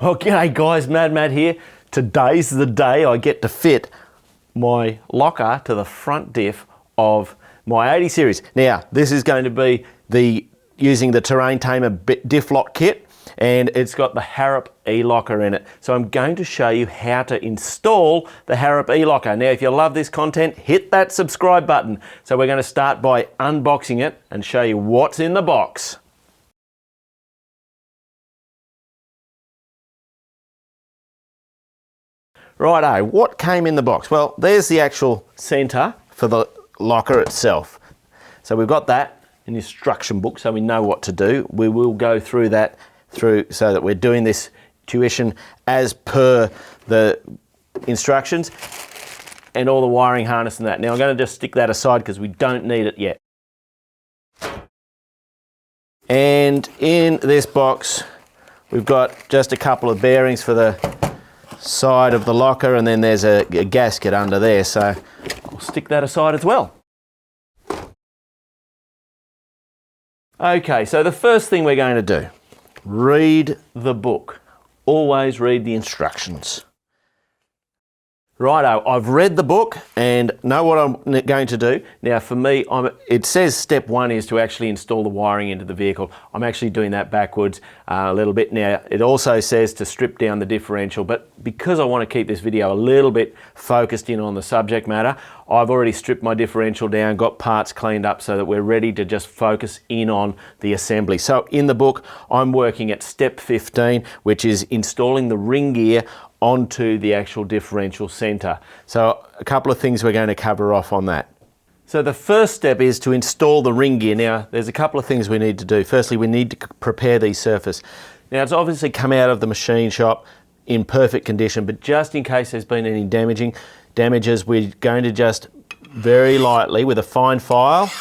Oh, g'day guys, Mad Matt here. Today's the day I get to fit my locker to the front diff of my 80 series. Now, this is going to be using the Terrain Tamer Diff Lock kit, and it's got the Harrop E Locker in it. So I'm going to show you how to install the Harrop E Locker. Now, if you love this content, hit that subscribe button. So we're going to start by unboxing it and show you what's in the box. Righto, what came in the box? Well, there's the actual centre for the locker itself. So we've got that, an instruction book, so we know what to do. We will go through that so that we're doing this tuition as per the instructions, and all the wiring harness and that. Now I'm going to just stick that aside because we don't need it yet. And in this box, we've got just a couple of bearings for the side of the locker, and then there's a gasket under there, so I'll stick that aside as well. Okay, so the first thing we're going to do, read the book. Always read the instructions. Righto, I've read the book and know what I'm going to do. Now for me, it says step one is to actually install the wiring into the vehicle. I'm actually doing that backwards a little bit. Now it also says to strip down the differential, but because I want to keep this video a little bit focused in on the subject matter, I've already stripped my differential down, got parts cleaned up so that we're ready to just focus in on the assembly. So in the book, I'm working at step 15, which is installing the ring gear onto the actual differential center. So a couple of things we're going to cover off on that. So the first step is to install the ring gear. Now there's a couple of things we need to do. Firstly, we need to prepare the surface. Now it's obviously come out of the machine shop in perfect condition, but just in case there's been any damages, we're going to just very lightly with a fine file,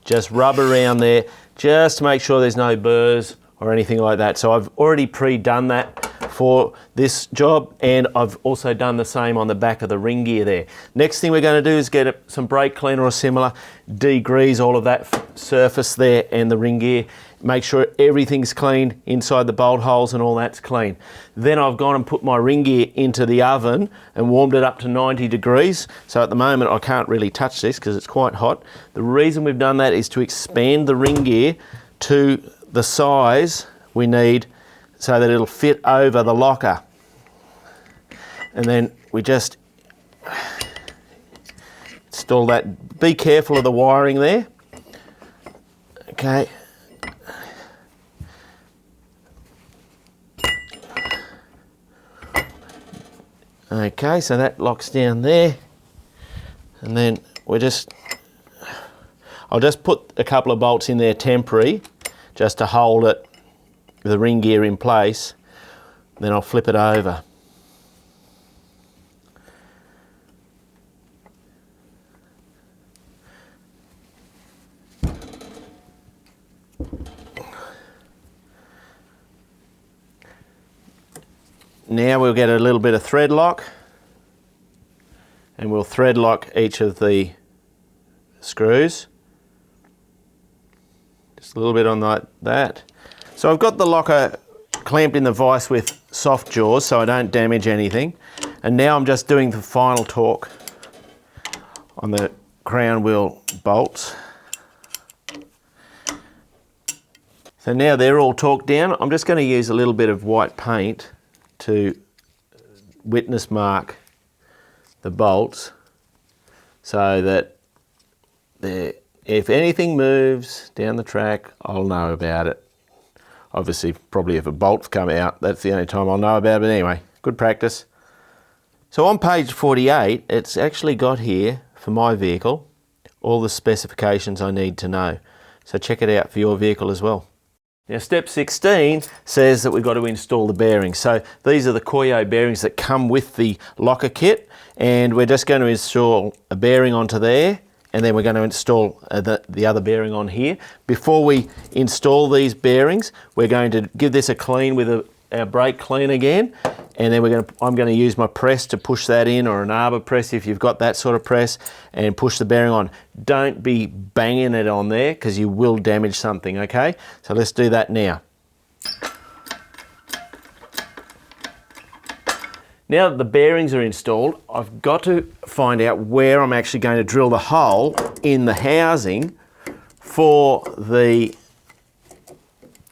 just rub around there just to make sure there's no burrs or anything like that. So I've already pre-done that for this job, and I've also done the same on the back of the ring gear there. Next thing we're going to do is get some brake cleaner or similar, degrease all of that surface there and the ring gear, make sure everything's clean inside the bolt holes and all that's clean. Then I've gone and put my ring gear into the oven and warmed it up to 90 degrees. So at the moment I can't really touch this because it's quite hot. The reason we've done that is to expand the ring gear to the size we need so that it'll fit over the locker. And then we just install that. Be careful of the wiring there. Okay. Okay, so that locks down there. And then I'll just put a couple of bolts in there temporary, just to hold it, the ring gear in place. Then I'll flip it over. Now we'll get a little bit of thread lock, and we'll thread lock each of the screws. Just a little bit on like that. So I've got the locker clamped in the vise with soft jaws so I don't damage anything. And now I'm just doing the final torque on the crown wheel bolts. So now they're all torqued down. I'm just going to use a little bit of white paint to witness mark the bolts so that if anything moves down the track, I'll know about it. Obviously, probably if a bolt's come out, that's the only time I'll know about it, but anyway, good practice. So on page 48, it's actually got here, for my vehicle, all the specifications I need to know. So check it out for your vehicle as well. Now step 16 says that we've got to install the bearings. So these are the Koyo bearings that come with the locker kit, and we're just going to install a bearing onto there, and then we're going to install the other bearing on here. Before we install these bearings, we're going to give this a clean with our brake clean again, and then I'm going to use my press to push that in, or an arbor press if you've got that sort of press, and push the bearing on. Don't be banging it on there because you will damage something, okay? So let's do that now. Now that the bearings are installed, I've got to find out where I'm actually going to drill the hole in the housing for the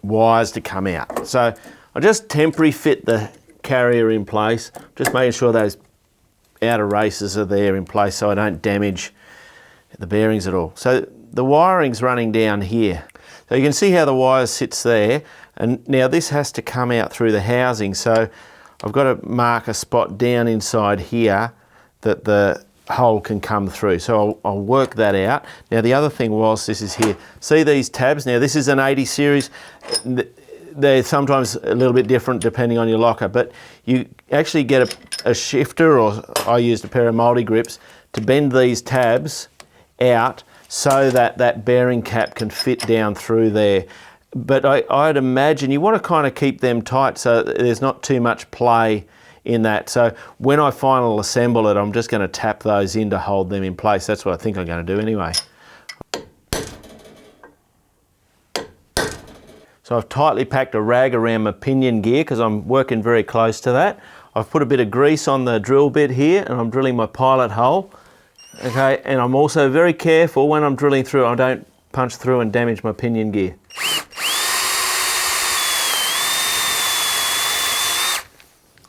wires to come out. So I just temporarily fit the carrier in place, just making sure those outer races are there in place so I don't damage the bearings at all. So the wiring's running down here. So you can see how the wire sits there, and now this has to come out through the housing, so I've got to mark a spot down inside here that the hole can come through. So I'll work that out. Now the other thing whilst this is here, see these tabs? Now this is an 80 series. They're sometimes a little bit different depending on your locker, but you actually get a shifter, or I used a pair of multi-grips, to bend these tabs out so that that bearing cap can fit down through there. But I'd imagine you want to kind of keep them tight so there's not too much play in that. So when I final assemble it, I'm just going to tap those in to hold them in place. That's what I think I'm going to do anyway. So I've tightly packed a rag around my pinion gear because I'm working very close to that. I've put a bit of grease on the drill bit here, and I'm drilling my pilot hole. Okay, and I'm also very careful when I'm drilling through, I don't punch through and damage my pinion gear.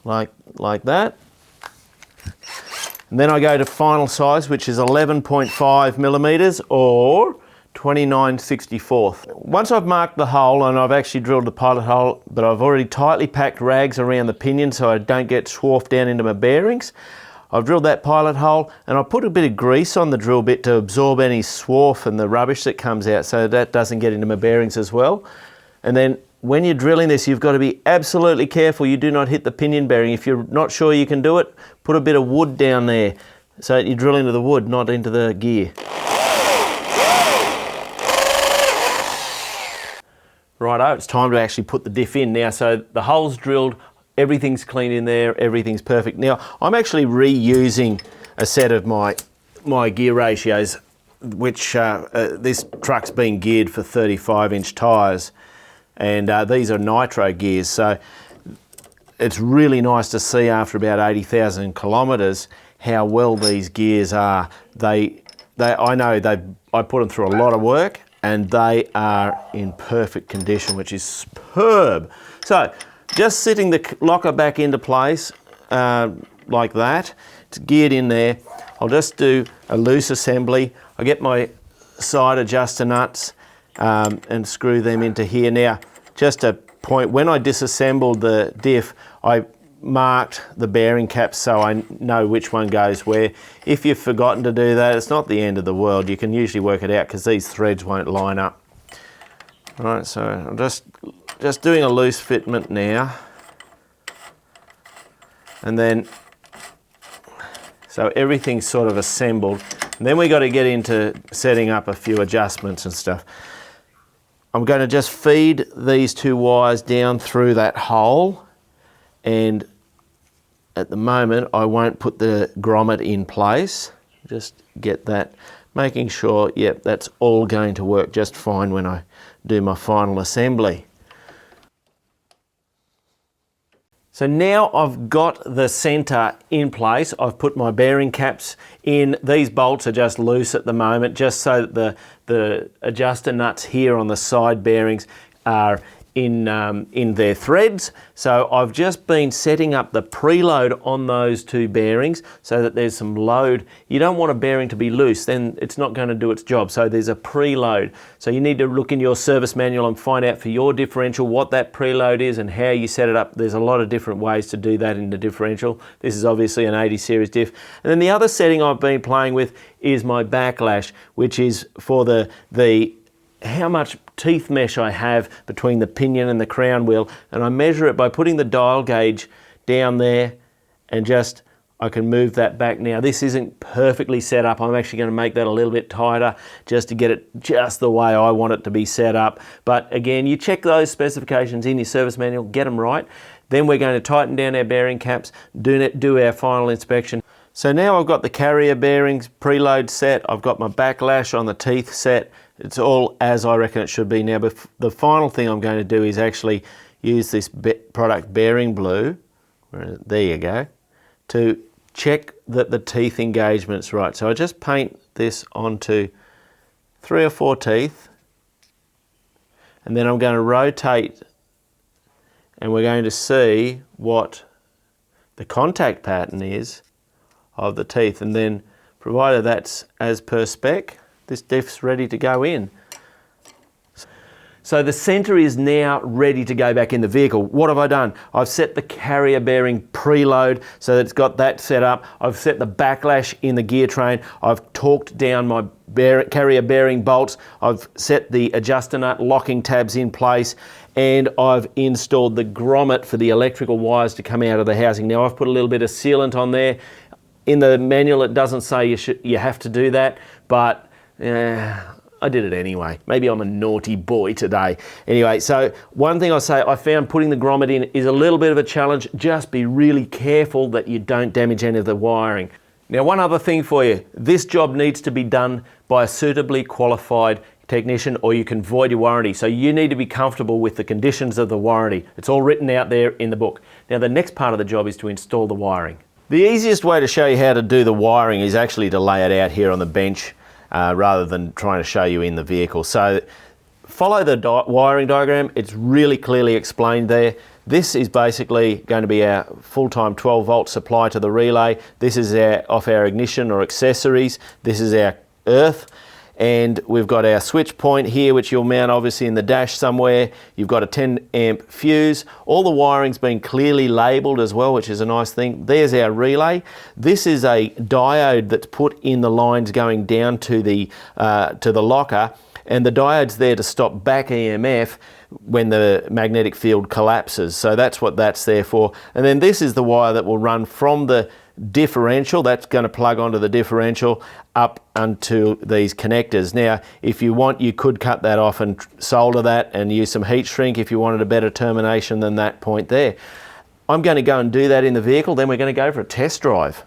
Like that. And then I go to final size, which is 11.5 millimeters or 29/64. Once I've marked the hole, and I've actually drilled the pilot hole, but I've already tightly packed rags around the pinion so I don't get swarfed down into my bearings. I've drilled that pilot hole, and I put a bit of grease on the drill bit to absorb any swarf and the rubbish that comes out so that doesn't get into my bearings as well. And then when you're drilling this, you've got to be absolutely careful you do not hit the pinion bearing. If you're not sure you can do it, put a bit of wood down there so that you drill into the wood, not into the gear. Righto, it's time to actually put the diff in now. So the hole's drilled, everything's clean in there, everything's perfect. Now, I'm actually reusing a set of my gear ratios, which this truck's been geared for 35-inch tyres. And these are nitro gears, so it's really nice to see after about 80,000 kilometres how well these gears are. I put them through a lot of work, and they are in perfect condition, which is superb. So just sitting the locker back into place like that, it's geared in there. I'll just do a loose assembly. I get my side adjuster nuts and screw them into here. Now, just a point, when I disassembled the diff, I marked the bearing caps so I know which one goes where. If you've forgotten to do that, it's not the end of the world. You can usually work it out because these threads won't line up. All right, so I'm just doing a loose fitment now. And then, so everything's sort of assembled. And then we got to get into setting up a few adjustments and stuff. I'm going to just feed these two wires down through that hole, and at the moment I won't put the grommet in place. Just get that, making sure, yep, that's all going to work just fine when I do my final assembly. So now I've got the centre in place. I've put my bearing caps in. These bolts are just loose at the moment, just so that the adjuster nuts here on the side bearings are in their threads. So I've just been setting up the preload on those two bearings so that there's some load. You don't want a bearing to be loose, then it's not going to do its job. So there's a preload. So you need to look in your service manual and find out for your differential what that preload is and how you set it up. There's a lot of different ways to do that in the differential. This is obviously an 80 series diff. And then the other setting I've been playing with is my backlash, which is for the how much teeth mesh I have between the pinion and the crown wheel, and I measure it by putting the dial gauge down there, and just I can move that back. Now this isn't perfectly set up. I'm actually going to make that a little bit tighter just to get it just the way I want it to be set up. But again, you check those specifications in your service manual, get them right. Then we're going to tighten down our bearing caps, do our final inspection. So now I've got the carrier bearings preload set, I've got my backlash on the teeth set. It's all as I reckon it should be now, but the final thing I'm going to do is actually use this product bearing blue. There you go. to check that the teeth engagement's right. So I just paint this onto 3 or 4 teeth, and then I'm going to rotate, and we're going to see what the contact pattern is of the teeth, and then provided that's as per spec, this diff's ready to go in. So the centre is now ready to go back in the vehicle. What have I done? I've set the carrier bearing preload so that it's got that set up. I've set the backlash in the gear train. I've torqued down my carrier bearing bolts. I've set the adjuster nut locking tabs in place, and I've installed the grommet for the electrical wires to come out of the housing. Now I've put a little bit of sealant on there. In the manual it doesn't say you have to do that, but I did it anyway. Maybe I'm a naughty boy today. Anyway, so one thing I say, I found putting the grommet in is a little bit of a challenge. Just be really careful that you don't damage any of the wiring. Now, one other thing for you. This job needs to be done by a suitably qualified technician, or you can void your warranty. So you need to be comfortable with the conditions of the warranty. It's all written out there in the book. Now, the next part of the job is to install the wiring. The easiest way to show you how to do the wiring is actually to lay it out here on the bench rather than trying to show you in the vehicle. So follow the wiring diagram. It's really clearly explained there. This is basically going to be our full-time 12-volt supply to the relay. This is off our ignition or accessories. This is our earth. And we've got our switch point here, which you'll mount obviously in the dash somewhere. You've got a 10 amp fuse. All the wiring's been clearly labelled as well, which is a nice thing. There's our relay. This is a diode that's put in the lines going down to the locker, and the diode's there to stop back EMF when the magnetic field collapses. So that's what that's there for. And then this is the wire that will run from the differential, that's going to plug onto the differential up onto these connectors. Now, if you want, you could cut that off and solder that and use some heat shrink if you wanted a better termination than that point there. I'm going to go and do that in the vehicle, then we're going to go for a test drive.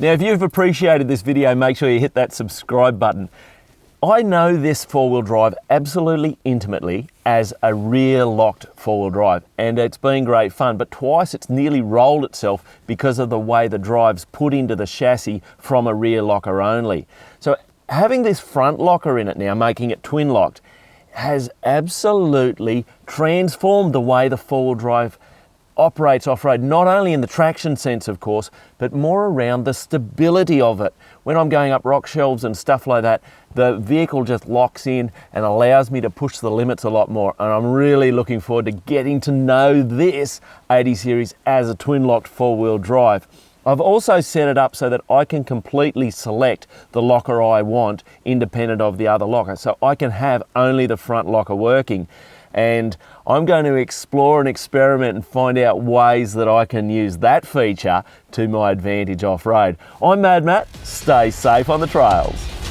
Now, if you've appreciated this video, make sure you hit that subscribe button. I know this four-wheel drive absolutely intimately as a rear-locked four-wheel drive, and it's been great fun, but twice it's nearly rolled itself because of the way the drive's put into the chassis from a rear locker only. So having this front locker in it now, making it twin-locked, has absolutely transformed the way the four-wheel drive operates off-road, not only in the traction sense, of course, but more around the stability of it. When I'm going up rock shelves and stuff like that, the vehicle just locks in and allows me to push the limits a lot more. And I'm really looking forward to getting to know this 80 series as a twin-locked four-wheel drive. I've also set it up so that I can completely select the locker I want independent of the other locker. So I can have only the front locker working. And I'm going to explore and experiment and find out ways that I can use that feature to my advantage off-road. I'm Mad Matt. Stay safe on the trails.